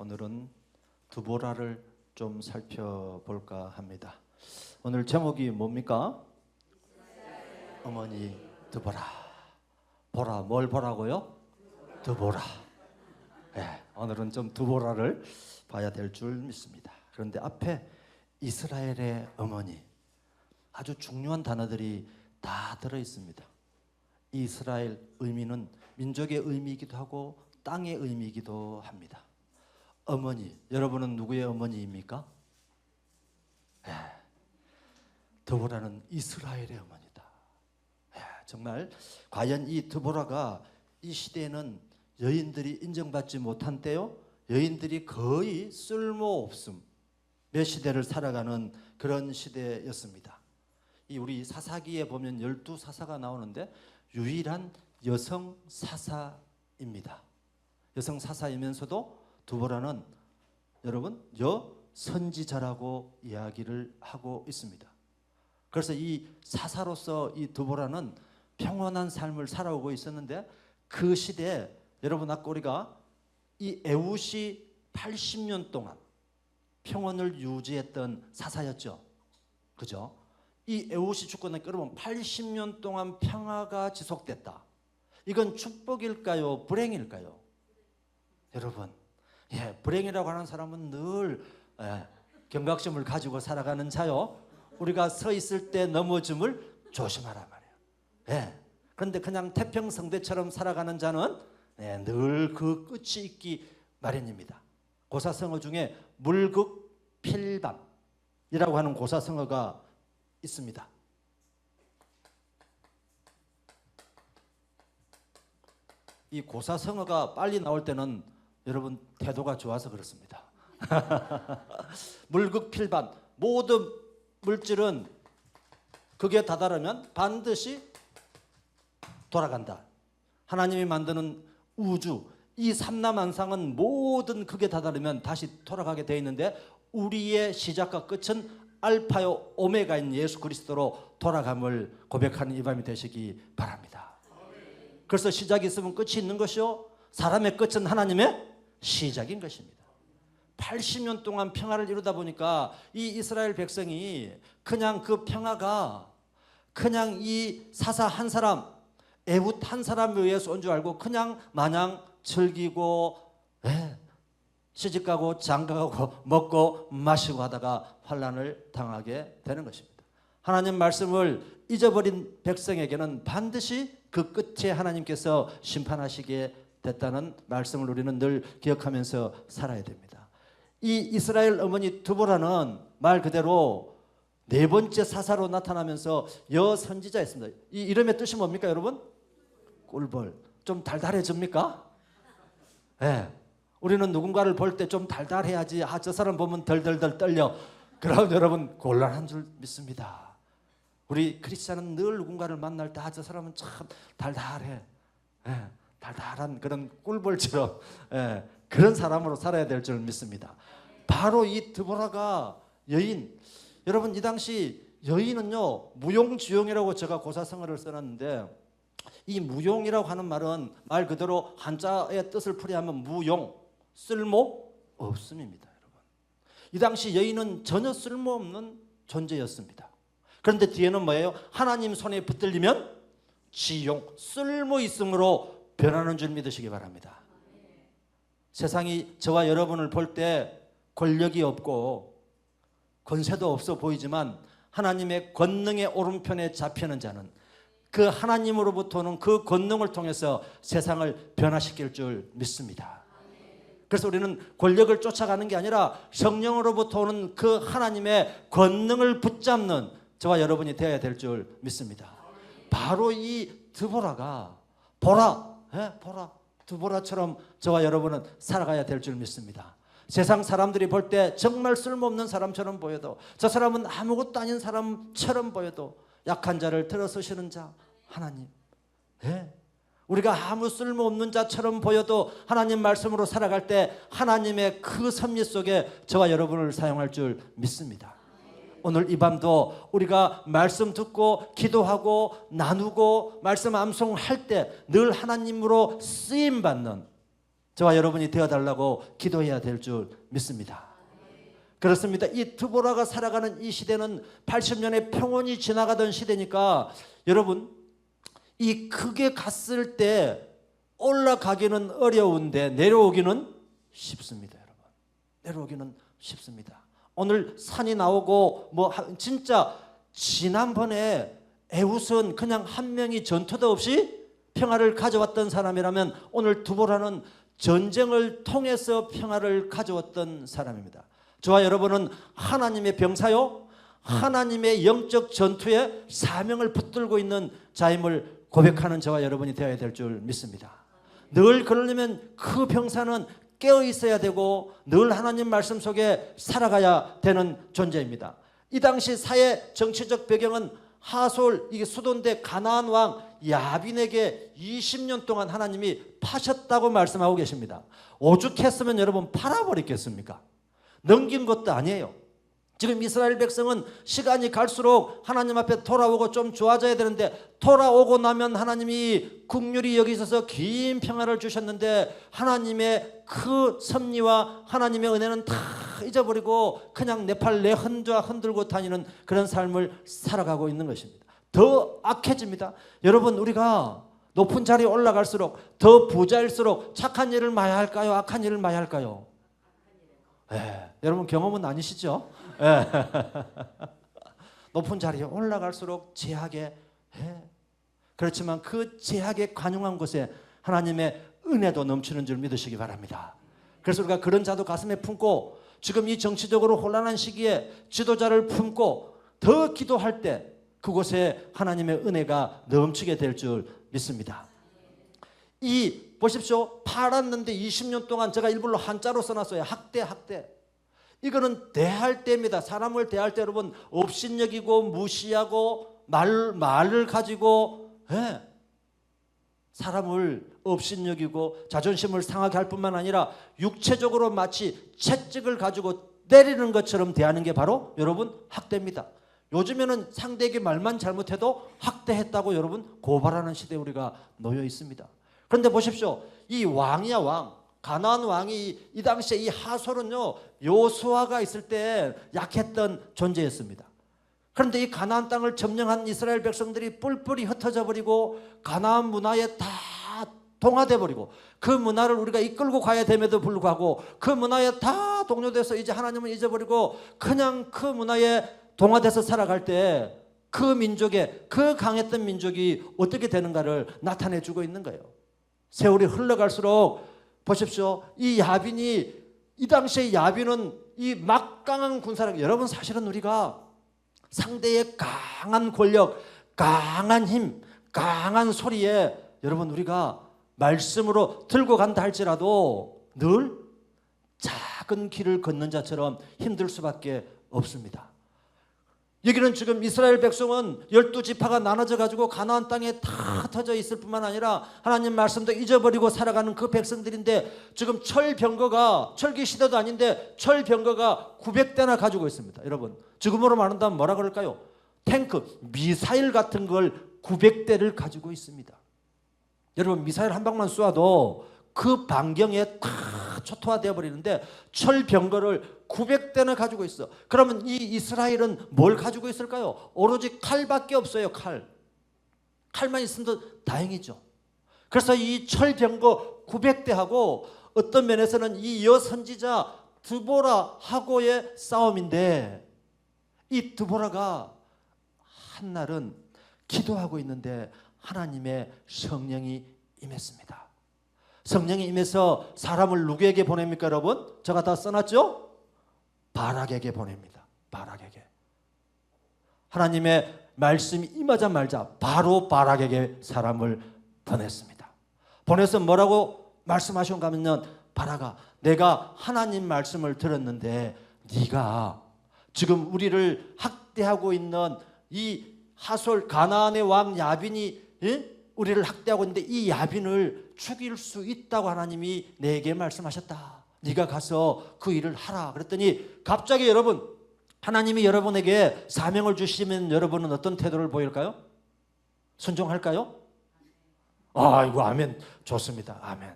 오늘은 드보라를 좀 살펴볼까 합니다. 오늘 제목이 뭡니까? 어머니 드보라. 보라, 뭘 보라고요? 드보라. 네, 오늘은 좀 드보라를 봐야 될 줄 믿습니다. 그런데 앞에 이스라엘의 어머니, 아주 중요한 단어들이 다 들어있습니다. 이스라엘 의미는 민족의 의미이기도 하고 땅의 의미이기도 합니다. 어머니, 여러분은 누구의 어머니입니까? 네, 드보라는 이스라엘의 어머니다. 네, 정말 과연 이 드보라가 이 시대에는 여인들이 인정받지 못한 때요, 여인들이 거의 쓸모없음 몇 시대를 살아가는 그런 시대였습니다. 이 우리 사사기에 보면 12사사가 나오는데 유일한 여성 사사입니다. 여성 사사이면서도 드보라는 여러분 여선지자라고 이야기를 하고 있습니다. 그래서 이 사사로서 이 드보라는 평온한 삶을 살아오고 있었는데 그 시대에 여러분 아까 우리가 이 에훗이 80년 동안 평온을 유지했던 사사였죠. 그죠? 이 에훗이 죽고 나니까 여러분 80년 동안 평화가 지속됐다. 이건 축복일까요? 불행일까요? 여러분, 불행이라고 하는 사람은 늘 경각심을 가지고 살아가는 자요. 우리가 서 있을 때 넘어짐을 조심하란 말이에요. 그런데 그냥 태평성대처럼 살아가는 자는 늘 그 끝이 있기 마련입니다. 고사성어 중에 물극필반이라고 하는 고사성어가 있습니다. 이 고사성어가 빨리 나올 때는 여러분 태도가 좋아서 그렇습니다. 물극필반, 모든 물질은 극에 다다르면 반드시 돌아간다. 하나님이 만드는 우주, 이 삼라만상은 모든 극에 다다르면 다시 돌아가게 되어 있는데 우리의 시작과 끝은 알파요 오메가인 예수 그리스도로 돌아감을 고백하는 이 밤이 되시기 바랍니다. 그래서 시작이 있으면 끝이 있는 것이요, 사람의 끝은 하나님의 시작인 것입니다. 80년 동안 평화를 이루다 보니까 이 이스라엘 백성이 그냥 그 평화가 그냥 이 사사 한 사람, 에훗 한 사람에 의해서 온 줄 알고 그냥 마냥 즐기고 시집가고 장가가고 먹고 마시고 하다가 환난을 당하게 되는 것입니다. 하나님 말씀을 잊어버린 백성에게는 반드시 그 끝에 하나님께서 심판하시게 됐다는 말씀을 우리는 늘 기억하면서 살아야 됩니다. 이 이스라엘 어머니 드보라는 말 그대로 네 번째 사사로 나타나면서 여선지자였습니다. 이 이름의 뜻이 뭡니까 여러분? 꿀벌. 좀 달달해집니까? 우리는 누군가를 볼 때 좀 달달해야지, 저 사람 보면 덜덜덜 떨려. 그럼 여러분 곤란한 줄 믿습니다. 우리 크리스찬은 늘 누군가를 만날 때 저 사람은 참 달달해, 달달한 그런 꿀벌처럼 그런 사람으로 살아야 될 줄 믿습니다. 바로 이 드보라가 여인, 여러분 이 당시 여인은요 무용지용이라고 제가 고사성어를 써놨는데, 이 무용이라고 하는 말은 말 그대로 한자의 뜻을 풀이하면 무용, 쓸모 없음입니다. 여러분, 이 당시 여인은 전혀 쓸모없는 존재였습니다. 그런데 뒤에는 뭐예요? 하나님 손에 붙들리면 지용, 쓸모 있음으로 변하는 줄 믿으시기 바랍니다. 세상이 저와 여러분을 볼 때 권력이 없고 권세도 없어 보이지만 하나님의 권능의 오른편에 잡히는 자는 그 하나님으로부터 오는 그 권능을 통해서 세상을 변화시킬 줄 믿습니다. 그래서 우리는 권력을 쫓아가는 게 아니라 성령으로부터 오는 그 하나님의 권능을 붙잡는 저와 여러분이 되어야 될 줄 믿습니다. 바로 이 드보라가 보라, 드보라처럼 저와 여러분은 살아가야 될 줄 믿습니다. 세상 사람들이 볼 때 정말 쓸모없는 사람처럼 보여도, 저 사람은 아무것도 아닌 사람처럼 보여도 약한 자를 들어서시는 자 하나님, 우리가 아무 쓸모없는 자처럼 보여도 하나님 말씀으로 살아갈 때 하나님의 그 섭리 속에 저와 여러분을 사용할 줄 믿습니다. 오늘 이 밤도 우리가 말씀 듣고 기도하고 나누고 말씀 암송할 때 늘 하나님으로 쓰임받는 저와 여러분이 되어달라고 기도해야 될 줄 믿습니다. 그렇습니다. 이 드보라가 살아가는 이 시대는 80년의 평온이 지나가던 시대니까 여러분 이 극에 갔을 때 올라가기는 어려운데 내려오기는 쉽습니다. 여러분 내려오기는 쉽습니다. 오늘 산이 나오고 진짜 지난번에 에훗은 그냥 한 명이 전투도 없이 평화를 가져왔던 사람이라면 오늘 드보라는 전쟁을 통해서 평화를 가져왔던 사람입니다. 저와 여러분은 하나님의 병사요, 하나님의 영적 전투에 사명을 붙들고 있는 자임을 고백하는 저와 여러분이 되어야 될 줄 믿습니다. 늘 그러려면 그 병사는 깨어 있어야 되고 늘 하나님 말씀 속에 살아가야 되는 존재입니다. 이 당시 사회 정치적 배경은 하솔, 이게 수도인데 가나안 왕 야빈에게 20년 동안 하나님이 파셨다고 말씀하고 계십니다. 오죽했으면 여러분 팔아버렸겠습니까? 넘긴 것도 아니에요. 지금 이스라엘 백성은 시간이 갈수록 하나님 앞에 돌아오고 좀 좋아져야 되는데 돌아오고 나면 하나님이 긍휼히 여기셔서 긴 평화를 주셨는데 하나님의 그 섭리와 하나님의 은혜는 다 잊어버리고 그냥 내 팔 내 혼자 흔들고 다니는 그런 삶을 살아가고 있는 것입니다. 더 악해집니다. 여러분 우리가 높은 자리에 올라갈수록 더 부자일수록 착한 일을 많이 할까요? 악한 일을 많이 할까요? 여러분 경험은 아니시죠? 높은 자리에 올라갈수록 제약에 그렇지만 그 제약에 관용한 곳에 하나님의 은혜도 넘치는 줄 믿으시기 바랍니다. 그래서 우리가 그런 자도 가슴에 품고 지금 이 정치적으로 혼란한 시기에 지도자를 품고 더 기도할 때 그곳에 하나님의 은혜가 넘치게 될 줄 믿습니다. 보십시오. 팔았는데 20년 동안 제가 일부러 한자로 써놨어요. 학대. 이거는 대할 때입니다. 사람을 대할 때 여러분 업신여기고 무시하고 말을 가지고 사람을 업신여기고 자존심을 상하게 할 뿐만 아니라 육체적으로 마치 채찍을 가지고 때리는 것처럼 대하는 게 바로 여러분 학대입니다. 요즘에는 상대에게 말만 잘못해도 학대했다고 여러분 고발하는 시대에 우리가 놓여 있습니다. 그런데 보십시오. 이 왕이야 왕. 가나안 왕이 이 당시에 이 하솔은요 여호수아가 있을 때 약했던 존재였습니다. 그런데 이 가나안 땅을 점령한 이스라엘 백성들이 뿔뿔이 흩어져 버리고 가나안 문화에 다 동화돼 버리고 그 문화를 우리가 이끌고 가야 됨에도 불구하고 그 문화에 다 동요돼서 이제 하나님을 잊어버리고 그냥 그 문화에 동화돼서 살아갈 때 그 민족의 그 강했던 민족이 어떻게 되는가를 나타내 주고 있는 거예요. 세월이 흘러갈수록 보십시오. 이 야빈이 이 당시에 야빈은 이 막강한 군사력 여러분 사실은 우리가 상대의 강한 권력, 강한 힘, 강한 소리에 여러분 우리가 말씀으로 들고 간다 할지라도 늘 작은 길을 걷는 자처럼 힘들 수밖에 없습니다. 여기는 지금 이스라엘 백성은 12지파가 나눠져 가지고 가나안 땅에 다 흩어져 있을 뿐만 아니라 하나님 말씀도 잊어버리고 살아가는 그 백성들인데 지금 철기 시대도 아닌데 철병거가 900대나 가지고 있습니다. 여러분 지금으로 말한다면 뭐라 그럴까요? 탱크, 미사일 같은 걸 900대를 가지고 있습니다. 여러분 미사일 한 방만 쏘아도 그 반경에 다 초토화되어 버리는데 철병거를 900대나 가지고 있어. 그러면 이 이스라엘은 뭘 가지고 있을까요? 오로지 칼밖에 없어요. 칼만 있으면 다행이죠. 그래서 이 철병거 900대하고 어떤 면에서는 이 여선지자 드보라하고의 싸움인데 이 드보라가 한날은 기도하고 있는데 하나님의 성령이 임했습니다. 성령이 임해서 사람을 누구에게 보냅니까 여러분? 제가 다 써놨죠? 바락에게 보냅니다. 바락에게. 하나님의 말씀이 임하자마자 바로 바락에게 사람을 보냈습니다. 보내서 뭐라고 말씀하셨는가 하면 바락아 내가 하나님 말씀을 들었는데 네가 지금 우리를 학대하고 있는 이 하솔 가나안의 왕 야빈이 우리를 학대하고 있는데 이 야빈을 죽일 수 있다고 하나님이 내게 말씀하셨다. 네가 가서 그 일을 하라. 그랬더니 갑자기 여러분 하나님이 여러분에게 사명을 주시면 여러분은 어떤 태도를 보일까요? 순종할까요? 아이고 아멘. 좋습니다. 아멘.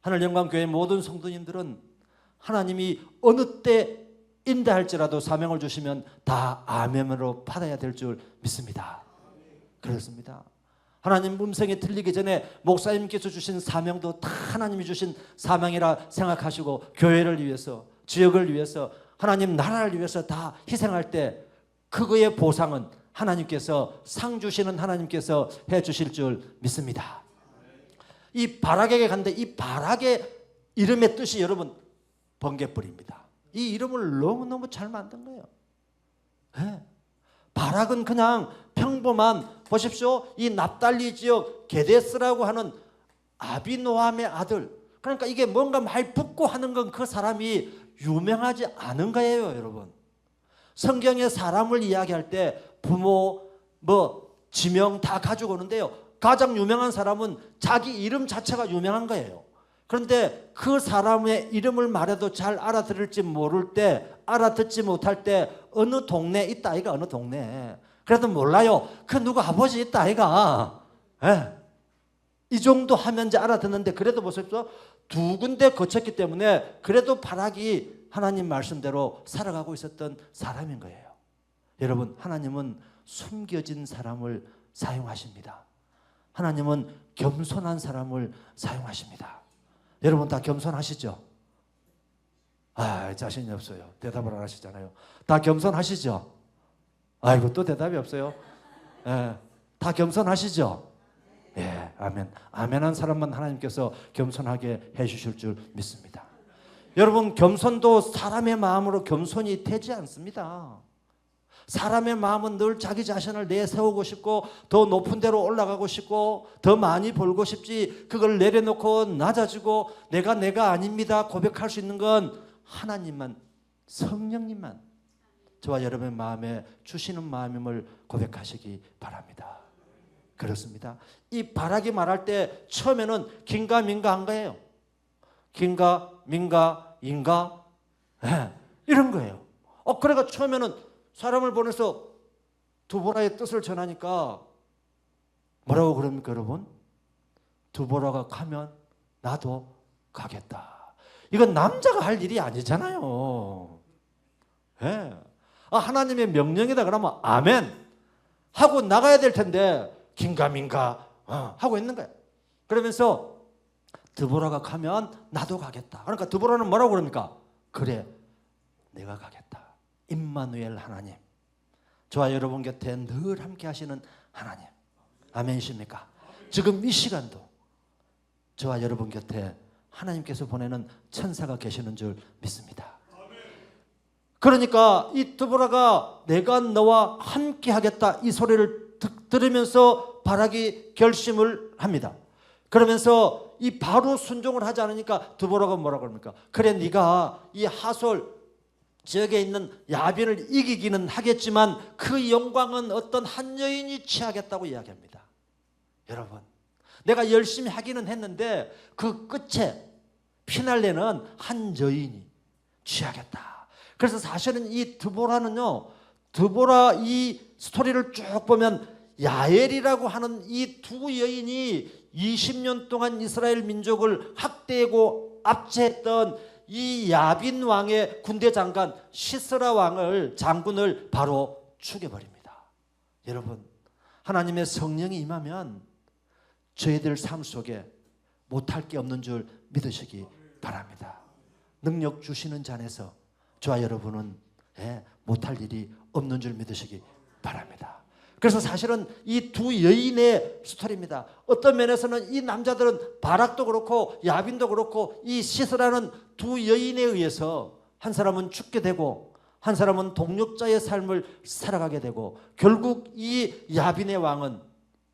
하늘영광교회 모든 성도님들은 하나님이 어느 때 인도할지라도 사명을 주시면 다 아멘으로 받아야 될 줄 믿습니다. 그렇습니다. 하나님 음성이 들리기 전에 목사님께서 주신 사명도 다 하나님이 주신 사명이라 생각하시고 교회를 위해서, 지역을 위해서, 하나님 나라를 위해서 다 희생할 때 그거의 보상은 하나님께서, 상 주시는 하나님께서 해 주실 줄 믿습니다. 이 바락에게 갔는데 이 바락의 이름의 뜻이 여러분 번개불입니다. 이 이름을 너무너무 잘 만든 거예요. 네. 바락은 그냥 평범한, 보십시오, 이 납달리 지역 게데스라고 하는 아비노함의 아들, 그러니까 이게 뭔가 많이 붙고 하는 건 그 사람이 유명하지 않은 거예요. 여러분, 성경에 사람을 이야기할 때 부모, 지명 다 가지고 오는데요, 가장 유명한 사람은 자기 이름 자체가 유명한 거예요. 그런데 그 사람의 이름을 말해도 잘 알아들을지 모를 때, 알아듣지 못할 때 어느 동네에 있다 아이가, 어느 동네에. 그래도 몰라요. 그 누구 아버지 있다 아이가. 예. 이 정도 하면 이제 알아듣는데, 그래도 보십시오, 두 군데 거쳤기 때문에 그래도 바락이 하나님 말씀대로 살아가고 있었던 사람인 거예요. 여러분, 하나님은 숨겨진 사람을 사용하십니다. 하나님은 겸손한 사람을 사용하십니다. 여러분 다 겸손하시죠? 자신이 없어요. 대답을 안 하시잖아요. 다 겸손하시죠? 아이고, 또 대답이 없어요. 예, 다 겸손하시죠? 예, 아멘. 아멘한 사람만 하나님께서 겸손하게 해주실 줄 믿습니다. 여러분, 겸손도 사람의 마음으로 겸손이 되지 않습니다. 사람의 마음은 늘 자기 자신을 내세우고 싶고 더 높은 데로 올라가고 싶고 더 많이 벌고 싶지, 그걸 내려놓고 낮아지고 내가 아닙니다 고백할 수 있는 건 하나님만, 성령님만 저와 여러분의 마음에 주시는 마음임을 고백하시기 바랍니다. 그렇습니다. 이 바락이 말할 때 처음에는 긴가 민가 한 거예요. 긴가 민가 인가, 이런 거예요. 그러니까 처음에는 사람을 보내서 두보라의 뜻을 전하니까 뭐라고 그럽니까 여러분? 두보라가 가면 나도 가겠다. 이건 남자가 할 일이 아니잖아요. 예. 하나님의 명령이다 그러면 아멘 하고 나가야 될 텐데 긴가민가 하고 있는 거예요. 그러면서 드보라가 가면 나도 가겠다. 그러니까 드보라는 뭐라고 그럽니까? 그래, 내가 가겠다. 임마누엘 하나님, 저와 여러분 곁에 늘 함께 하시는 하나님, 아멘이십니까? 지금 이 시간도 저와 여러분 곁에 하나님께서 보내는 천사가 계시는 줄 믿습니다. 그러니까 이 드보라가 내가 너와 함께 하겠다 이 소리를 들으면서 바락이 결심을 합니다. 그러면서 이 바로 순종을 하지 않으니까 드보라가 뭐라고 합니까? 그래, 네가 이 하솔 지역에 있는 야빈을 이기기는 하겠지만 그 영광은 어떤 한 여인이 취하겠다고 이야기합니다. 여러분, 내가 열심히 하기는 했는데 그 끝에 피날레는 한 여인이 취하겠다. 그래서 사실은 이 드보라는요, 드보라 이 스토리를 쭉 보면 야엘이라고 하는 이 두 여인이 20년 동안 이스라엘 민족을 학대하고 압제했던 이 야빈 왕의 군대 장관 시스라 왕을, 장군을 바로 죽여버립니다. 여러분, 하나님의 성령이 임하면 저희들 삶 속에 못할 게 없는 줄 믿으시기 바랍니다. 능력 주시는 잔에서 저와 여러분은 못할 일이 없는 줄 믿으시기 바랍니다. 그래서 사실은 이 두 여인의 스토리입니다. 어떤 면에서는 이 남자들은 바락도 그렇고 야빈도 그렇고 이 시스라는 두 여인에 의해서 한 사람은 죽게 되고 한 사람은 동력자의 삶을 살아가게 되고 결국 이 야빈의 왕은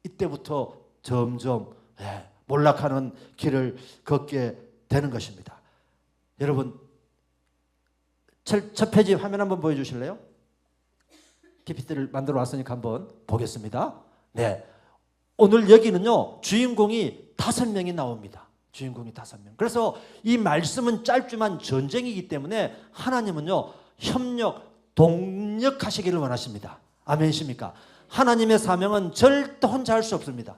이때부터 점점 몰락하는 길을 걷게 되는 것입니다. 여러분, 첫 페이지 화면 한번 보여주실래요? PPT를 만들어 왔으니까 한번 보겠습니다. 네, 오늘 여기는요 주인공이 5명이 나옵니다. 주인공이 5명. 그래서 이 말씀은 짧지만 전쟁이기 때문에 하나님은요 협력, 동력하시기를 원하십니다. 아멘이십니까? 하나님의 사명은 절대 혼자 할 수 없습니다.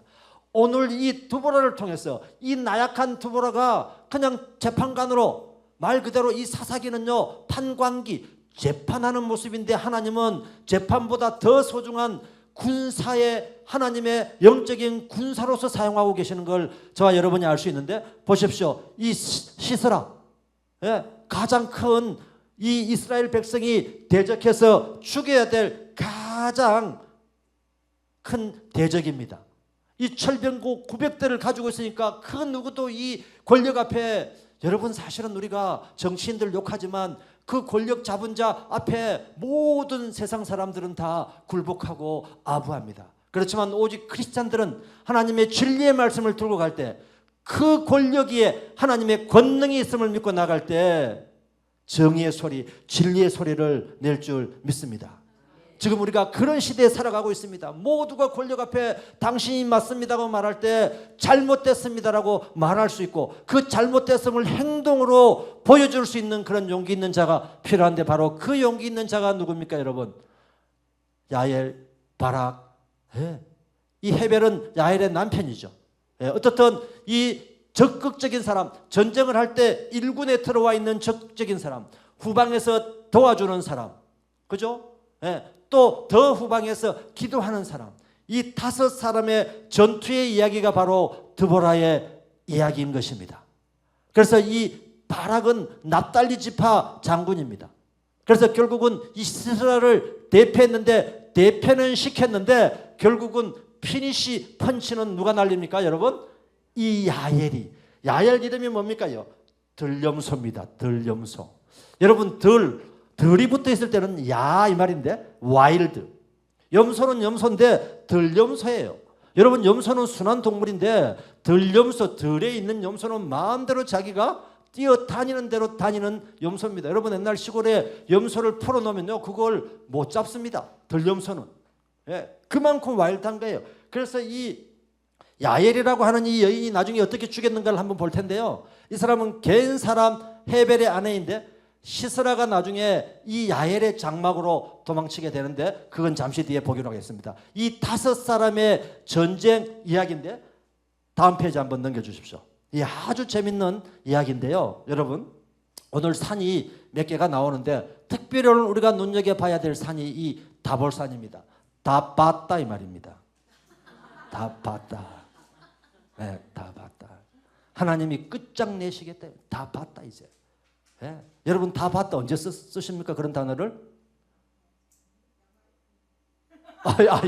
오늘 이 드보라를 통해서 이 나약한 드보라가 그냥 재판관으로 말 그대로 이 사사기는요 판관기 재판하는 모습인데 하나님은 재판보다 더 소중한 군사의 하나님의 영적인 군사로서 사용하고 계시는 걸 저와 여러분이 알 수 있는데 보십시오. 이 시스라 가장 큰 이 이스라엘 백성이 대적해서 죽여야 될 가장 큰 대적입니다. 이 철병고 900대를 가지고 있으니까 그 누구도 이 권력 앞에 여러분 사실은 우리가 정치인들 욕하지만 그 권력 잡은 자 앞에 모든 세상 사람들은 다 굴복하고 아부합니다. 그렇지만 오직 크리스찬들은 하나님의 진리의 말씀을 들고 갈 때 그 권력 위에 하나님의 권능이 있음을 믿고 나갈 때 정의의 소리, 진리의 소리를 낼 줄 믿습니다. 지금 우리가 그런 시대에 살아가고 있습니다. 모두가 권력 앞에 당신이 맞습니다라고 말할 때 잘못됐습니다라고 말할 수 있고 그 잘못됐음을 행동으로 보여줄 수 있는 그런 용기 있는 자가 필요한데 바로 그 용기 있는 자가 누굽니까 여러분? 야엘, 바락. 이 헤벨은 야엘의 남편이죠. 어떻든 이 적극적인 사람, 전쟁을 할 때 일군에 들어와 있는 적극적인 사람, 후방에서 도와주는 사람, 그죠? 또 더 후방에서 기도하는 사람, 이 5사람의 전투의 이야기가 바로 드보라의 이야기인 것입니다. 그래서 이 바락은 납달리 지파 장군입니다. 그래서 결국은 이 시스라를 대표했는데 대표는 시켰는데 결국은 피니시 펀치는 누가 날립니까 여러분? 이 야엘이. 야엘 이름이 뭡니까요? 들염소입니다. 들염소. 여러분 들이 붙어 있을 때는 야 이 말인데 와일드. 염소는 염소인데 들염소예요. 여러분 염소는 순한 동물인데 들염소 들에 있는 염소는 마음대로 자기가 뛰어다니는 대로 다니는 염소입니다. 여러분 옛날 시골에 염소를 풀어놓으면요 그걸 못 잡습니다. 들염소는. 그만큼 와일드한 거예요. 그래서 이 야엘이라고 하는 이 여인이 나중에 어떻게 죽였는가를 한번 볼 텐데요. 이 사람은 겐 사람 헤벨의 아내인데 시스라가 나중에 이 야엘의 장막으로 도망치게 되는데 그건 잠시 뒤에 보기로 하겠습니다. 이 5사람의 전쟁 이야기인데 다음 페이지 한번 넘겨주십시오. 이 아주 재밌는 이야기인데요. 여러분 오늘 산이 몇 개가 나오는데 특별히 오늘 우리가 눈여겨봐야 될 산이 이 다볼산입니다. 다 봤다 이 말입니다. 다 봤다. 다 봤다. 하나님이 끝장내시겠다. 다 봤다 이제. 여러분 다 봤다 언제 쓰십니까 그런 단어를?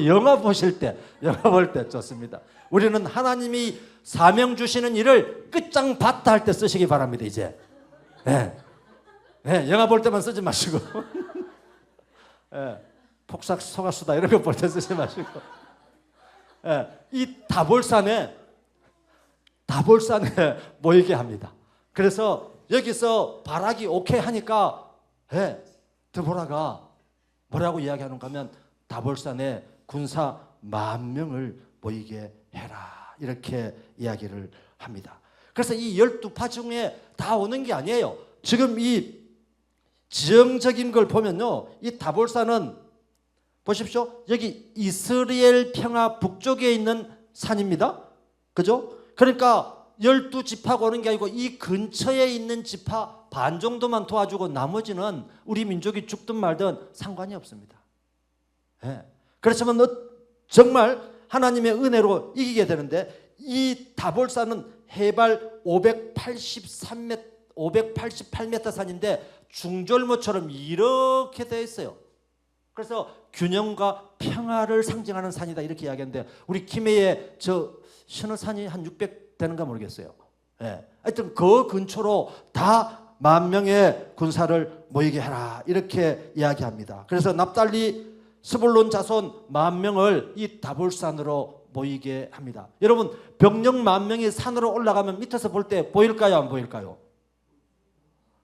영화 보실 때, 영화 볼 때 좋습니다. 우리는 하나님이 사명 주시는 일을 끝장 봤다 할 때 쓰시기 바랍니다 이제. 영화 볼 때만 쓰지 마시고 폭삭 속았수다 이런 거 볼 때 쓰지 마시고 이 다볼산에 모이게 합니다. 그래서 여기서 바락이 오케이 하니까 드보라가 뭐라고 이야기하는가 하면 다볼산에 군사 10,000명을 모이게 해라 이렇게 이야기를 합니다. 그래서 이 12파 중에 다 오는 게 아니에요. 지금 이 지형적인 걸 보면요 이 다볼산은 보십시오. 여기 이스라엘 평화 북쪽에 있는 산입니다. 그죠? 그러니까 12지파가 오는 게 아니고 이 근처에 있는 지파 반 정도만 도와주고 나머지는 우리 민족이 죽든 말든 상관이 없습니다. 그렇지만 정말 하나님의 은혜로 이기게 되는데 이 다볼산은 해발 588m 산인데 중절모처럼 이렇게 되어 있어요. 그래서 균형과 평화를 상징하는 산이다 이렇게 이야기하는데 우리 김해에 저 신어 산이 한 600 되는가 모르겠어요. 하여튼 그 근처로 다 10,000명의 군사를 모이게 해라 이렇게 이야기합니다. 그래서 납달리 스불론 자손 10,000명을 이 다볼산으로 모이게 합니다. 여러분 병력 10,000명이 산으로 올라가면 밑에서 볼 때 보일까요 안 보일까요?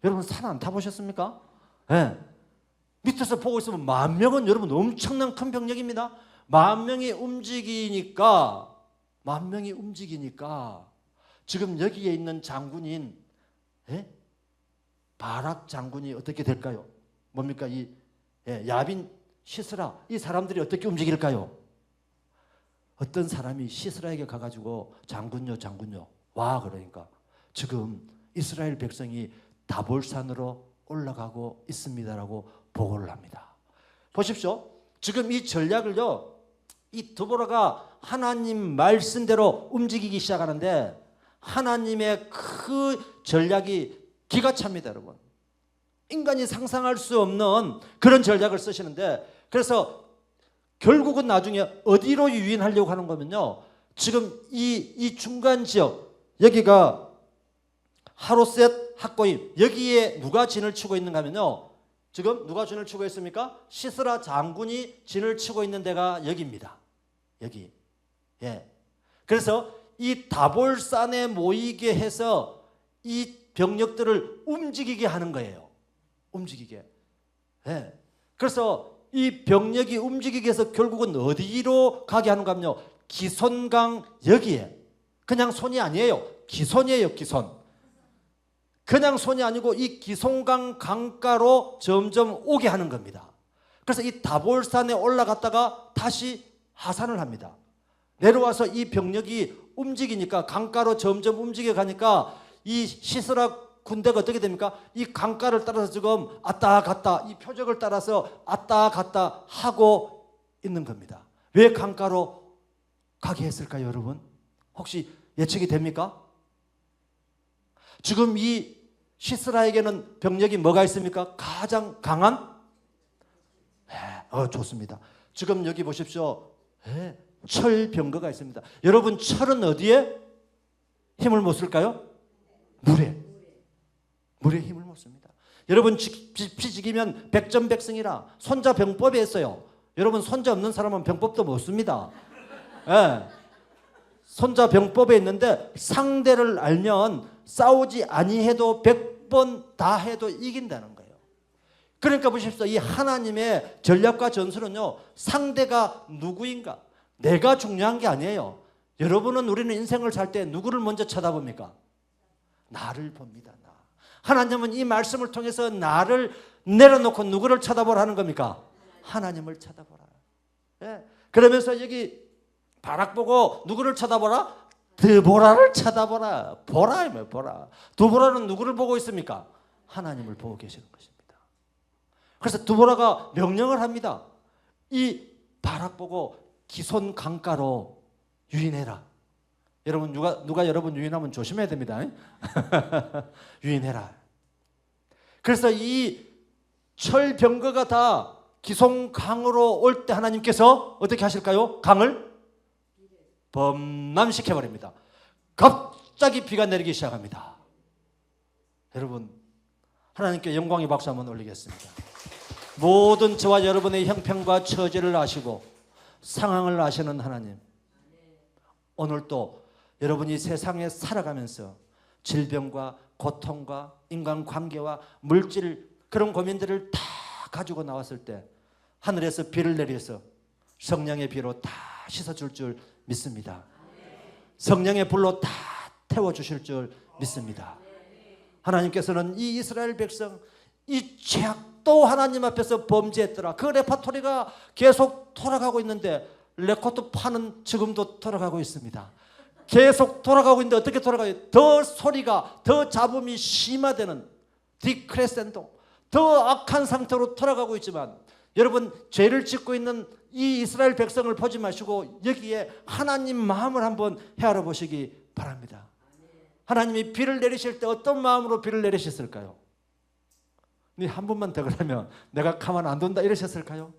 여러분 산 안 타보셨습니까? 밑에서 보고 있으면 10,000명은 여러분 엄청난 큰 병력입니다. 10,000명이 움직이니까 지금 여기에 있는 장군인 바락 장군이 어떻게 될까요? 뭡니까? 이 야빈 시스라 이 사람들이 어떻게 움직일까요? 어떤 사람이 시스라에게 가가지고 장군요 와 그러니까 지금 이스라엘 백성이 다볼산으로 올라가고 있습니다라고 보고를 합니다. 보십시오. 지금 이 전략을요, 이 드보라가 하나님 말씀대로 움직이기 시작하는데 하나님의 그 전략이 기가 찹니다, 여러분. 인간이 상상할 수 없는 그런 전략을 쓰시는데, 그래서 결국은 나중에 어디로 유인하려고 하는 거면요, 지금 이 중간 지역, 여기가 하로셋 학고임, 여기에 누가 진을 치고 있는가 하면요, 지금 누가 진을 치고 있습니까? 시스라 장군이 진을 치고 있는 데가 여기입니다. 여기. 예. 그래서 이 다볼산에 모이게 해서 이 병력들을 움직이게 하는 거예요. 움직이게. 예. 그래서 이 병력이 움직이게 해서 결국은 어디로 가게 하는가 하면요, 기손강 여기에. 그냥 손이 아니에요. 기손이에요, 기손. 그냥 손이 아니고 이 기손강 강가로 점점 오게 하는 겁니다. 그래서 이 다볼산에 올라갔다가 다시 하산을 합니다. 내려와서 이 병력이 움직이니까 강가로 점점 움직여 가니까 이 시스라 군대가 어떻게 됩니까? 이 강가를 따라서 지금 왔다 갔다, 이 표적을 따라서 왔다 갔다 하고 있는 겁니다. 왜 강가로 가게 했을까요, 여러분? 혹시 예측이 됩니까? 지금 이 시스라에게는 병력이 뭐가 있습니까? 가장 강한? 좋습니다. 지금 여기 보십시오. 철병거가 있습니다. 여러분, 철은 어디에 힘을 못 쓸까요? 물에. 물에 힘을 못 씁니다. 여러분, 피지기면 백전백승이라 손자병법에 있어요. 여러분, 손자 없는 사람은 병법도 못 씁니다. 손자병법에 있는데 상대를 알면 싸우지 아니해도 100번 다 해도 이긴다는 거예요. 그러니까 보십시오. 이 하나님의 전략과 전술은요, 상대가 누구인가, 내가 중요한 게 아니에요. 여러분은, 우리는 인생을 살 때 누구를 먼저 쳐다봅니까? 나를 봅니다. 나. 하나님은 이 말씀을 통해서 나를 내려놓고 누구를 쳐다보라는 겁니까? 하나님을 쳐다보라. 예. 그러면서 여기 바락 보고 누구를 쳐다보라? 드보라를 쳐다보라. 보라, 보라. 드보라는 누구를 보고 있습니까? 하나님을 보고 계시는 것입니다. 그래서 드보라가 명령을 합니다. 이 바락 보고 기손 강가로 유인해라. 여러분, 누가 여러분 유인하면 조심해야 됩니다. 유인해라. 그래서 이 철병거가 다 기손강으로 올 때 하나님께서 어떻게 하실까요? 강을 범람시켜버립니다. 갑자기 비가 내리기 시작합니다. 여러분, 하나님께 영광의 박수 한번 올리겠습니다. 모든 저와 여러분의 형편과 처지를 아시고 상황을 아시는 하나님, 오늘도 여러분이 세상에 살아가면서 질병과 고통과 인간관계와 물질, 그런 고민들을 다 가지고 나왔을 때 하늘에서 비를 내려서 성령의 비로 다 씻어줄 줄 믿습니다. 성령의 불로 다 태워주실 줄 믿습니다. 하나님께서는 이 이스라엘 백성, 이 죄악도 하나님 앞에서 범죄했더라, 그 레파토리가 계속 돌아가고 있는데, 레코드 파는 지금도 돌아가고 있습니다. 계속 돌아가고 있는데 어떻게 돌아가요? 더 소리가, 더 잡음이 심화되는 디크레센도, 더 악한 상태로 돌아가고 있지만, 여러분, 죄를 짓고 있는 이 이스라엘 백성을 보지 마시고 여기에 하나님 마음을 한번 헤아려 보시기 바랍니다. 하나님이 비를 내리실 때 어떤 마음으로 비를 내리셨을까요? 한 번만 더 그러면 내가 가만 안 둔다 이러셨을까요?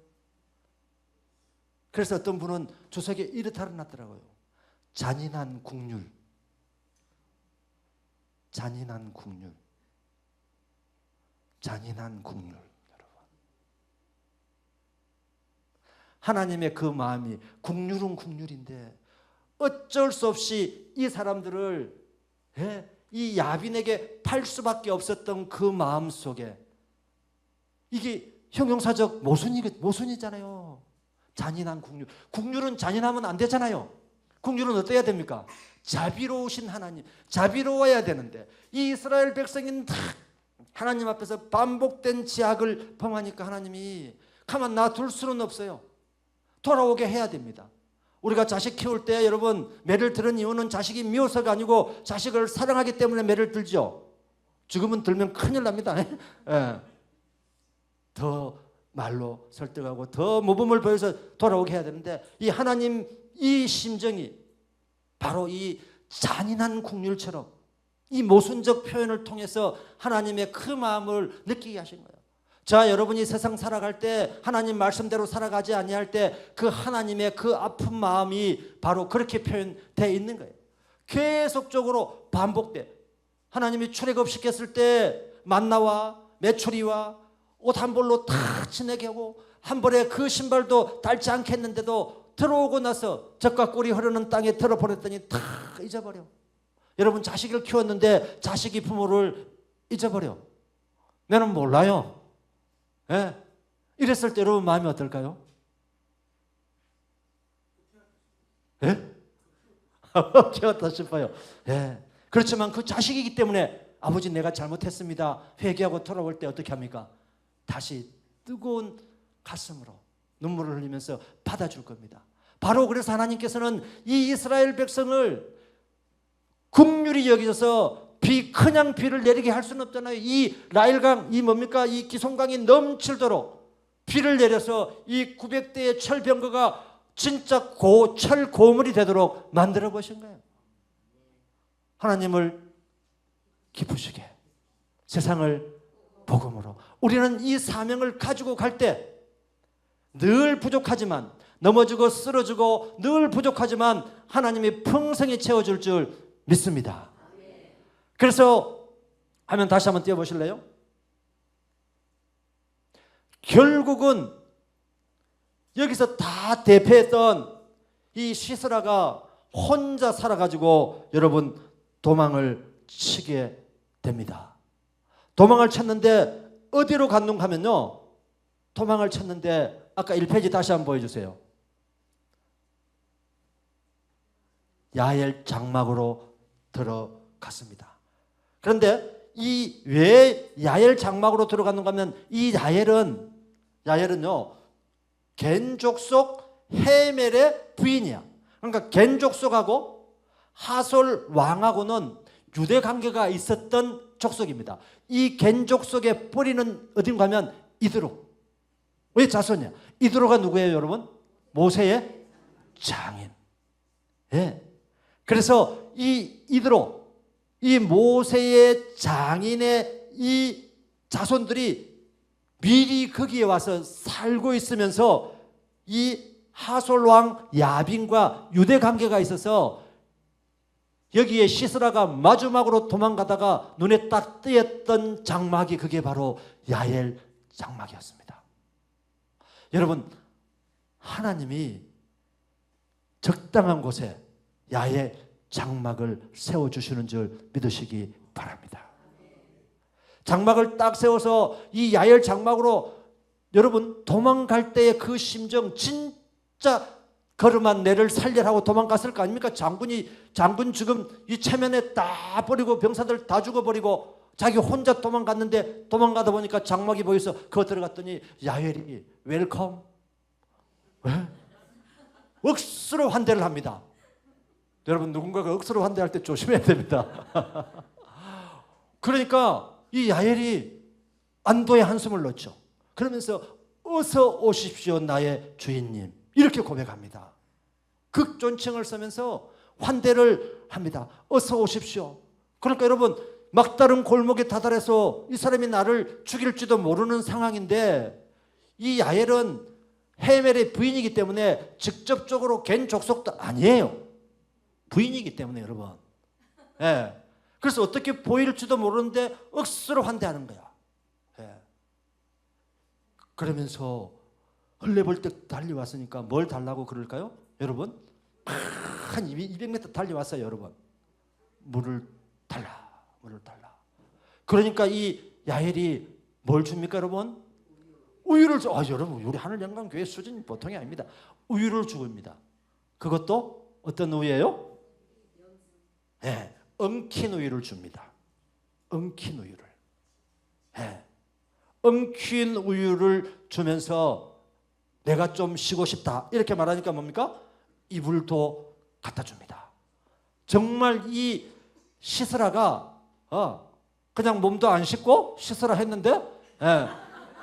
그래서 어떤 분은 주석에 이렇게 놨더라고요. 잔인한 국률. 잔인한 국률. 잔인한 국률. 하나님의 그 마음이, 국률은 국률인데 어쩔 수 없이 이 사람들을 이 야빈에게 팔 수밖에 없었던 그 마음 속에, 이게 형용사적 모순이잖아요. 잔인한 국률. 국률은 잔인하면 안 되잖아요. 국률은 어때야 됩니까? 자비로우신 하나님, 자비로워야 되는데 이 이스라엘 백성인 다 하나님 앞에서 반복된 죄악을 범하니까 하나님이 가만 놔둘 수는 없어요. 돌아오게 해야 됩니다. 우리가 자식 키울 때 여러분 매를 드는 이유는 자식이 미워서가 아니고 자식을 사랑하기 때문에 매를 들죠. 지금은 들면 큰일 납니다. 예. 더 말로 설득하고 더 모범을 보여서 돌아오게 해야 되는데 이 하나님 이 심정이 바로 이 잔인한 국률처럼 이 모순적 표현을 통해서 하나님의 그 마음을 느끼게 하신 거예요. 자, 여러분이 세상 살아갈 때 하나님 말씀대로 살아가지 아니할 때 그 하나님의 그 아픈 마음이 바로 그렇게 표현되어 있는 거예요. 계속적으로 반복돼. 하나님이 출애굽 시켰을 때 만나와 메추리와 옷 한 벌로 다 지내게 하고 한 벌에 그 신발도 닳지 않겠는데도 들어오고 나서 젖과 꿀이 흐르는 땅에 들어보냈더니 다 잊어버려. 여러분 자식을 키웠는데 자식이 부모를 잊어버려. 나는 몰라요. 예? 이랬을 때 여러분 마음이 어떨까요? 예? 어떻다 싶어요. 예. 그렇지만 그 자식이기 때문에 아버지 내가 잘못했습니다. 회개하고 돌아올 때 어떻게 합니까? 다시 뜨거운 가슴으로 눈물을 흘리면서 받아줄 겁니다. 바로 그래서 하나님께서는 이 이스라엘 백성을 긍휼히 여기셔서 그냥 비를 내리게 할 수는 없잖아요. 이 라일강, 이 뭡니까? 이 기송강이 넘칠도록 비를 내려서 이 900대의 철병거가 진짜 철 고물이 되도록 만들어 보신 거예요. 하나님을 기쁘시게 세상을 복음으로 우리는 이 사명을 가지고 갈 때 늘 부족하지만 넘어지고 쓰러지고 늘 부족하지만 하나님이 풍성히 채워줄 줄 믿습니다. 그래서 하면 다시 한번 띄워보실래요? 결국은 여기서 다 대패했던 이 시스라가 혼자 살아가지고 여러분 도망을 치게 됩니다. 도망을 쳤는데 어디로 갔는가 하면요, 도망을 쳤는데 아까 1페이지 다시 한번 보여주세요. 야엘 장막으로 들어갔습니다. 그런데 이 왜 야엘 장막으로 들어갔는가 하면 이 야엘은요 겐 족속 헤멜의 부인이야. 그러니까 겐 족속하고 하솔 왕하고는 유대 관계가 있었던 족속입니다. 이 겐 족속의 뿌리는 어딘가 하면 이드로. 왜 자손이야? 이드로가 누구예요, 여러분? 모세의 장인. 예. 그래서 이 이드로, 이 모세의 장인의 이 자손들이 미리 거기에 와서 살고 있으면서 이 하솔 왕 야빈과 유대 관계가 있어서 여기에 시스라가 마지막으로 도망가다가 눈에 딱 띄었던 장막이 그게 바로 야엘 장막이었습니다. 여러분 하나님이 적당한 곳에 야엘 장막을 세워주시는 줄 믿으시기 바랍니다. 장막을 딱 세워서 이 야엘 장막으로 여러분 도망갈 때의 그 심정 진짜 걸음한 내를 살려하고 도망갔을 거 아닙니까? 장군 지금 이 체면에 다 버리고 병사들 다 죽어버리고 자기 혼자 도망갔는데 도망가다 보니까 장막이 보여서 그거 들어갔더니 야엘이 웰컴. 왜? 억수로 환대를 합니다. 여러분 누군가가 억수로 환대할 때 조심해야 됩니다. 그러니까 이 야엘이 안도의 한숨을 놓죠. 그러면서 어서 오십시오 나의 주인님 이렇게 고백합니다. 극존칭을 쓰면서 환대를 합니다. 어서 오십시오. 그러니까 여러분 막다른 골목에 다다라서 이 사람이 나를 죽일지도 모르는 상황인데 이 야엘은 헤멜의 부인이기 때문에 직접적으로 겐 족속도 아니에요. 부인이기 때문에 여러분. 예. 그래서 어떻게 보일지도 모르는데 억수로 환대하는 거야. 예. 그러면서 헐레벌떡 달려왔으니까 뭘 달라고 그럴까요? 여러분 한 200m 달려왔어요. 여러분 물을 달라. 그러니까 이 야엘이 뭘 줍니까 여러분? 우유를 줘. 여러분 우리 하늘영광교회 수준이 보통이 아닙니다. 우유를 주고입니다. 그것도 어떤 우유예요? 네, 엉킨 우유를 줍니다. 엉킨 우유를. 네. 엉킨 우유를 주면서 내가 좀 쉬고 싶다 이렇게 말하니까 뭡니까? 이불도 갖다 줍니다. 정말 이 시스라가 그냥 몸도 안 씻고 시스라 했는데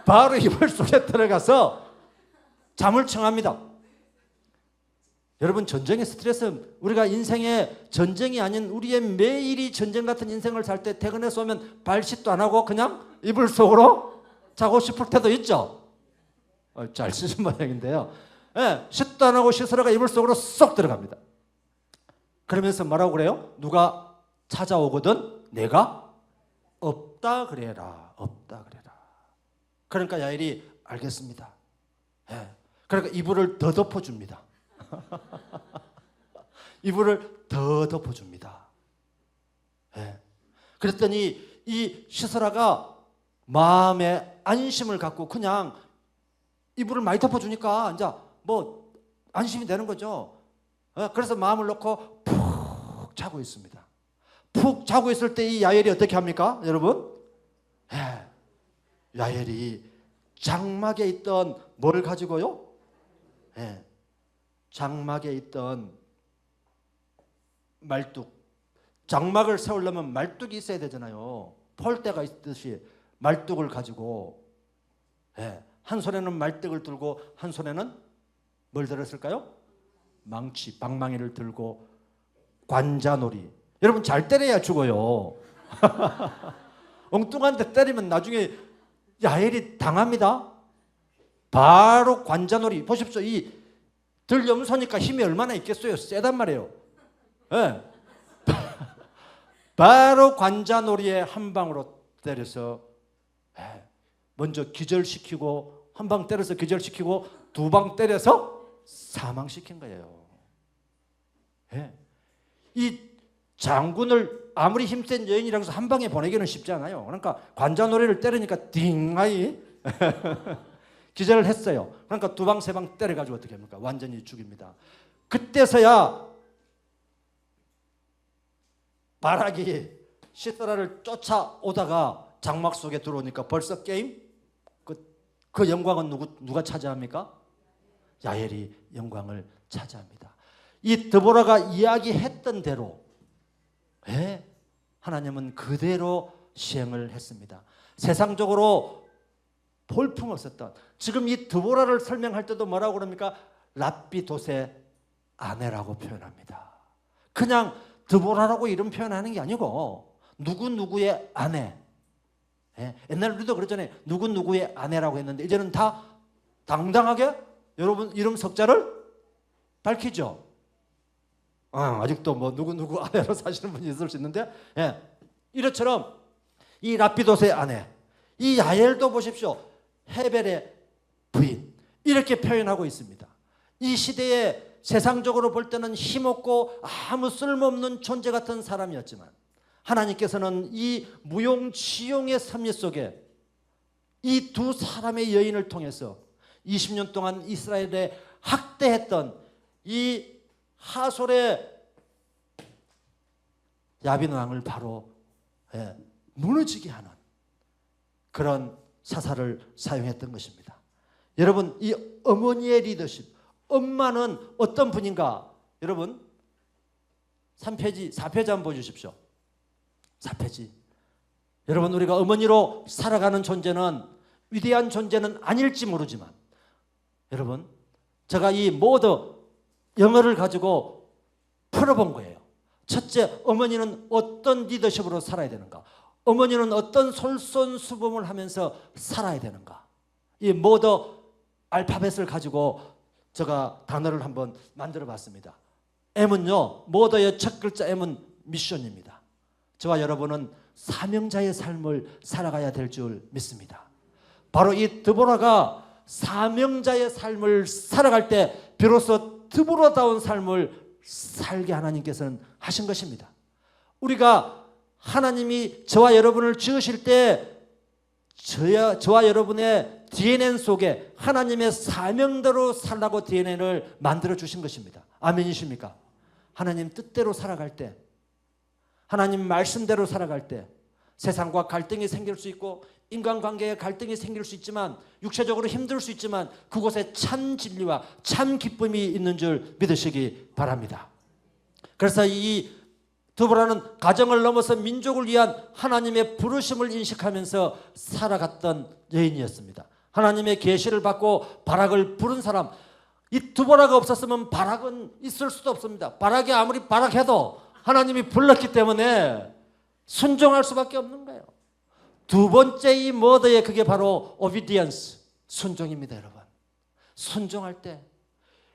바로 이불 속에 들어가서 잠을 청합니다. 여러분, 전쟁의 스트레스, 우리가 인생의 전쟁이 아닌 우리의 매일이 전쟁 같은 인생을 살 때 퇴근해서 오면 발씻도 안 하고 그냥 이불 속으로 자고 싶을 때도 있죠. 잘 쓰신 모양인데요. 씻도 안 하고 시스라가 이불 속으로 쏙 들어갑니다. 그러면서 뭐라고 그래요? 누가 찾아오거든 내가 없다 그래라. 없다 그래라. 그러니까 야엘이 알겠습니다. 그러니까 이불을 더 덮어줍니다. 이불을 더 덮어줍니다. 그랬더니 이 시스라가 마음에 안심을 갖고 그냥 이불을 많이 덮어주니까 이제 뭐 안심이 되는 거죠. 그래서 마음을 놓고 푹 자고 있습니다. 푹 자고 있을 때 이 야엘이 어떻게 합니까, 여러분? 야엘이 장막에 있던 뭘 가지고요? 장막에 있던 말뚝. 장막을 세우려면 말뚝이 있어야 되잖아요. 폴대가 있듯이 말뚝을 가지고 한 손에는 말뚝을 들고 한 손에는 뭘 들었을까요? 망치, 방망이를 들고 관자놀이. 여러분, 잘 때려야 죽어요. 엉뚱한 데 때리면 나중에 야엘이 당합니다. 바로 관자놀이. 보십시오. 이 들염소니까 힘이 얼마나 있겠어요. 세단 말이에요. 바로 관자놀이에 한 방으로 때려서 먼저 기절시키고, 한 방 때려서 기절시키고, 두 방 때려서 사망시킨 거예요. 이 장군을 아무리 힘센 여인이라고 해서 한 방에 보내기는 쉽지 않아요. 그러니까 관자놀이를 때리니까 딩하이 기절을 했어요. 그러니까 두 방, 세 방 때려가지고 어떻게 합니까? 완전히 죽입니다. 그때서야 바락이 시스라를 쫓아오다가 장막 속에 들어오니까 벌써 게임? 그 영광은 누가 차지합니까? 야엘이 영광을 차지합니다. 이 드보라가 이야기했던 대로 하나님은 그대로 시행을 했습니다. 세상적으로 볼품없었던, 지금 이 드보라를 설명할 때도 뭐라고 그럽니까? 랍비돗의 아내라고 표현합니다. 그냥 드보라라고 이름 표현하는 게 아니고 누구누구의 아내. 옛날 우리도 그랬잖아요. 누구누구의 아내라고 했는데 이제는 다 당당하게 여러분 이름 석자를 밝히죠. 아직도 뭐 누구누구 아내로 사시는 분이 있을 수 있는데 이렇처럼 이 랍비돗의 아내, 이 야엘도 보십시오. 헤벨의 부인, 이렇게 표현하고 있습니다. 이 시대에 세상적으로 볼 때는 힘없고 아무 쓸모없는 존재 같은 사람이었지만 하나님께서는 이 무용지용의 섭리 속에 이 두 사람의 여인을 통해서 20년 동안 이스라엘에 학대했던 이 하솔의 야빈 왕을 바로 무너지게 하는 그런 사사를 사용했던 것입니다. 여러분, 이 어머니의 리더십, 엄마는 어떤 분인가? 여러분 3페이지, 4페이지 한번 보여주십시오. 4페이지. 여러분, 우리가 어머니로 살아가는 존재는 위대한 존재는 아닐지 모르지만 여러분, 제가 이 모두 영어를 가지고 풀어본 거예요. 첫째, 어머니는 어떤 리더십으로 살아야 되는가? 어머니는 어떤 솔선수범을 하면서 살아야 되는가? 이 모두 알파벳을 가지고 제가 단어를 한번 만들어 봤습니다. M은요, 모두의 첫 글자 M은 미션입니다. 저와 여러분은 사명자의 삶을 살아가야 될 줄 믿습니다. 바로 이 드보라가 사명자의 삶을 살아갈 때 비로소 드보라다운 삶을 살게 하나님께서는 하신 것입니다. 우리가 하나님이 저와 여러분을 지으실 때 저와 여러분의 DNA 속에 하나님의 사명대로 살라고 DNA를 만들어 주신 것입니다. 아멘이십니까? 하나님 뜻대로 살아갈 때, 하나님 말씀대로 살아갈 때 세상과 갈등이 생길 수 있고 인간관계에 갈등이 생길 수 있지만, 육체적으로 힘들 수 있지만 그곳에 참 진리와 참 기쁨이 있는 줄 믿으시기 바랍니다. 그래서 이 드보라는 가정을 넘어서 민족을 위한 하나님의 부르심을 인식하면서 살아갔던 여인이었습니다. 하나님의 계시를 받고 바락을 부른 사람, 이 드보라가 없었으면 바락은 있을 수도 없습니다. 바락이 아무리 바락해도 하나님이 불렀기 때문에 순종할 수밖에 없는 거예요. 두 번째 이 머더의 그게 바로 obedience, 순종입니다. 여러분, 순종할 때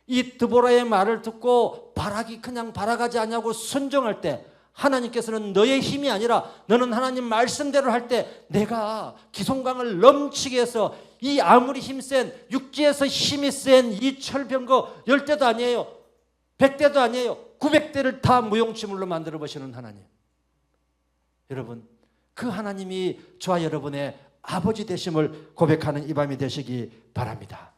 이 드보라의 말을 듣고 바락이 그냥 바락하지 않냐고 순종할 때 하나님께서는 너의 힘이 아니라 너는 하나님 말씀대로 할 때 내가 기송강을 넘치게 해서 이 아무리 힘센 육지에서 힘이 센 이 철병거 10대도 아니에요, 100대도 아니에요, 900대를 다 무용지물로 만들어 보시는 하나님, 여러분 그 하나님이 저와 여러분의 아버지 되심을 고백하는 이 밤이 되시기 바랍니다.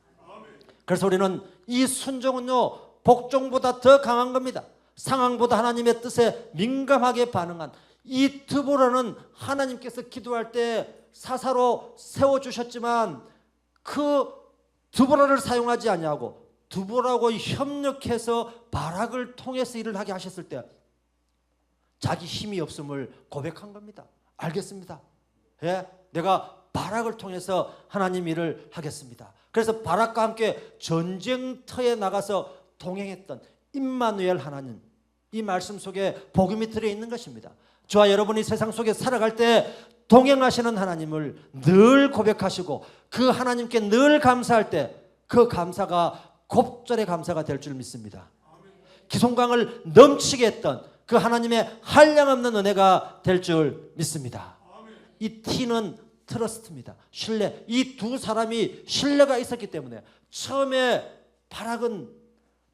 그래서 우리는 이 순종은요 복종보다 더 강한 겁니다. 상황보다 하나님의 뜻에 민감하게 반응한 이 드보라는 하나님께서 기도할 때 사사로 세워주셨지만 그 드보라를 사용하지 아니하고 드보라하고 협력해서 바락을 통해서 일을 하게 하셨을 때 자기 힘이 없음을 고백한 겁니다. 알겠습니다. 예, 내가 바락을 통해서 하나님 일을 하겠습니다. 그래서 바락과 함께 전쟁터에 나가서 동행했던 임마누엘 하나님, 이 말씀 속에 복음이 들어있는 것입니다. 저와 여러분이 세상 속에 살아갈 때 동행하시는 하나님을 늘 고백하시고 그 하나님께 늘 감사할 때 그 감사가 곱절의 감사가 될 줄 믿습니다. 기송강을 넘치게 했던 그 하나님의 한량없는 은혜가 될 줄 믿습니다. 이 T는 트러스트입니다. 신뢰. 이 두 사람이 신뢰가 있었기 때문에 처음에 바락은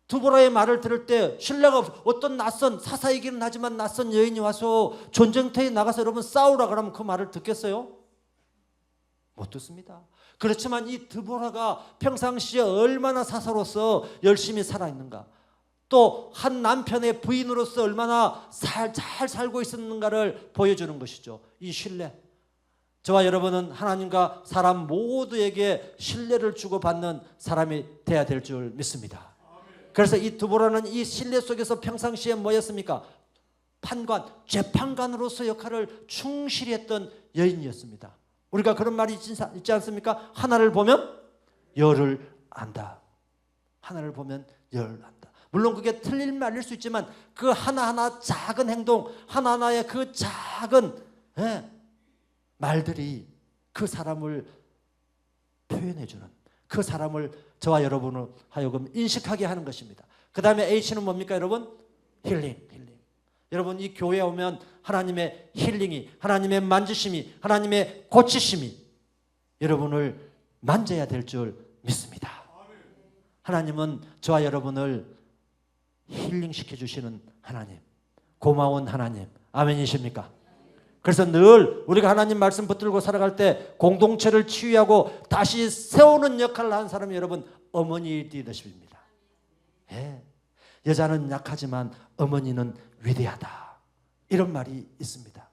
드보라의 말을 들을 때 신뢰가 없어. 어떤 낯선, 사사이기는 하지만 낯선 여인이 와서 전쟁터에 나가서 여러분 싸우라 그러면 그 말을 듣겠어요? 못 듣습니다. 그렇지만 이 드보라가 평상시에 얼마나 사사로서 열심히 살아있는가, 또 한 남편의 부인으로서 얼마나 잘 살고 있었는가를 보여주는 것이죠. 이 신뢰. 저와 여러분은 하나님과 사람 모두에게 신뢰를 주고받는 사람이 되어야 될 줄 믿습니다. 그래서 이 드보라는 이 신뢰 속에서 평상시에 뭐였습니까? 판관, 재판관으로서 역할을 충실히 했던 여인이었습니다. 우리가 그런 말이 있지 않습니까? 하나를 보면 열을 안다. 하나를 보면 열을 안다. 물론 그게 틀린 말일 수 있지만 그 하나하나 작은 행동, 하나하나의 그 작은 말들이 그 사람을 표현해주는, 그 사람을 저와 여러분을 하여금 인식하게 하는 것입니다. 그 다음에 H는 뭡니까 여러분? 힐링. 여러분 이 교회에 오면 하나님의 힐링이, 하나님의 만지심이, 하나님의 고치심이 여러분을 만져야 될 줄 믿습니다. 하나님은 저와 여러분을 힐링시켜 주시는 하나님, 고마운 하나님, 아멘이십니까? 그래서 늘 우리가 하나님 말씀 붙들고 살아갈 때 공동체를 치유하고 다시 세우는 역할을 하는 사람이 여러분 어머니 리더십입니다. 예. 여자는 약하지만 어머니는 위대하다, 이런 말이 있습니다.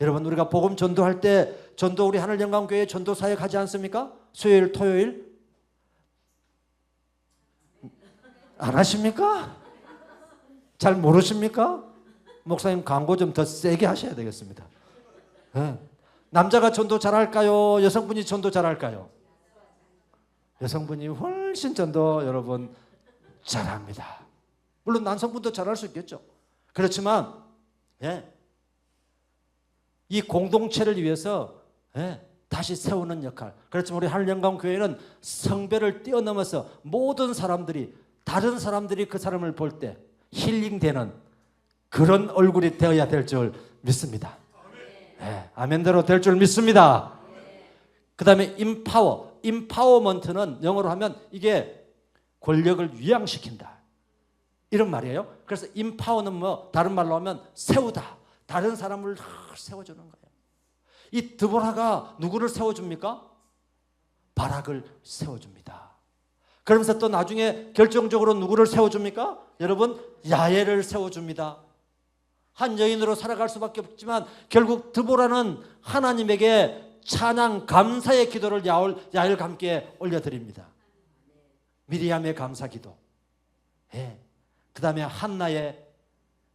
여러분 우리가 복음 전도할 때 전도 우리 하늘영광교회 전도 사역 하지 않습니까? 수요일 토요일 안 하십니까? 잘 모르십니까? 목사님 광고 좀 더 세게 하셔야 되겠습니다. 네. 남자가 전도 잘할까요? 여성분이 전도 잘할까요? 여성분이 훨씬 전도 여러분 잘합니다. 물론 남성분도 잘할 수 있겠죠. 그렇지만 이 공동체를 위해서 다시 세우는 역할. 그렇지만 우리 하늘영광교회는 성별을 뛰어넘어서 모든 사람들이, 다른 사람들이 그 사람을 볼 때 힐링되는 그런 얼굴이 되어야 될 줄 믿습니다. 아멘대로 될 줄 믿습니다. 그 다음에 임파워. 임파워먼트는 영어로 하면 이게 권력을 위양시킨다, 이런 말이에요. 그래서 임파워는 뭐 다른 말로 하면 세우다, 다른 사람을 세워주는 거예요. 이 드보라가 누구를 세워줍니까? 바락을 세워줍니다. 그러면서 또 나중에 결정적으로 누구를 세워줍니까? 여러분 야엘을 세워줍니다. 한 여인으로 살아갈 수밖에 없지만 결국 드보라는 하나님에게 찬양 감사의 기도를 야일 함께 올려드립니다. 미리암의 감사기도, 예. 그 다음에 한나의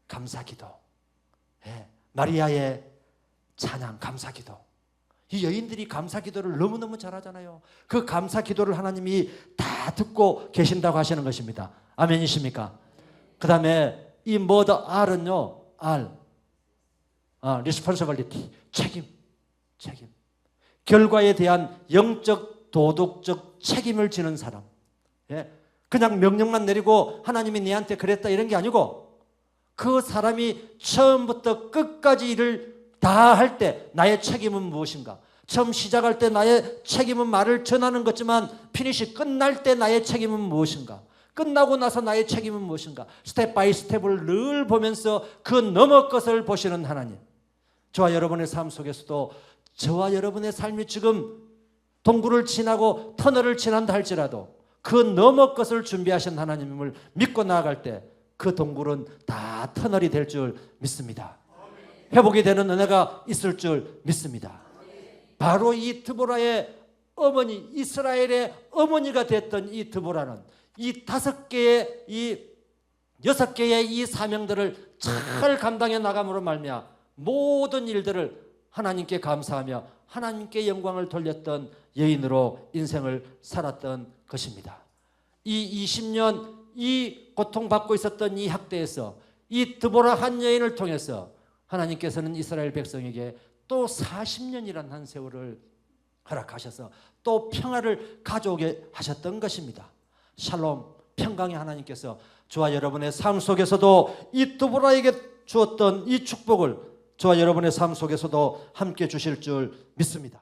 감사기도, 예. 마리아의 찬양 감사기도. 이 여인들이 감사기도를 너무너무 잘하잖아요. 그 감사기도를 하나님이 다 듣고 계신다고 하시는 것입니다. 아멘이십니까? 그 다음에 이 mother R은요, responsibility, 책임. 결과에 대한 영적 도덕적 책임을 지는 사람. 예. 그냥 명령만 내리고 하나님이 네한테 그랬다 이런 게 아니고 그 사람이 처음부터 끝까지 일을 다 할 때 나의 책임은 무엇인가? 처음 시작할 때 나의 책임은 말을 전하는 거지만 피니시 끝날 때 나의 책임은 무엇인가? 끝나고 나서 나의 책임은 무엇인가? 스텝 바이 스텝을 늘 보면서 그 너머 것을 보시는 하나님. 저와 여러분의 삶 속에서도 저와 여러분의 삶이 지금 동굴을 지나고 터널을 지난다 할지라도 그 너머 것을 준비하신 하나님을 믿고 나아갈 때 그 동굴은 다 터널이 될 줄 믿습니다. 회복이 되는 은혜가 있을 줄 믿습니다. 바로 이 드보라의 어머니, 이스라엘의 어머니가 됐던 이 드보라는 이 5개의 이 6개의 이 사명들을 잘 감당해 나감으로 말미암아 모든 일들을 하나님께 감사하며 하나님께 영광을 돌렸던 여인으로 인생을 살았던 것입니다. 이 20년 이 고통받고 있었던 이 학대에서 이 드보라 한 여인을 통해서 하나님께서는 이스라엘 백성에게 또 40년이라는 한 세월을 허락하셔서 또 평화를 가져오게 하셨던 것입니다. 샬롬, 평강의 하나님께서 저와 여러분의 삶 속에서도 이 드보라에게 주었던 이 축복을 저와 여러분의 삶 속에서도 함께 주실 줄 믿습니다.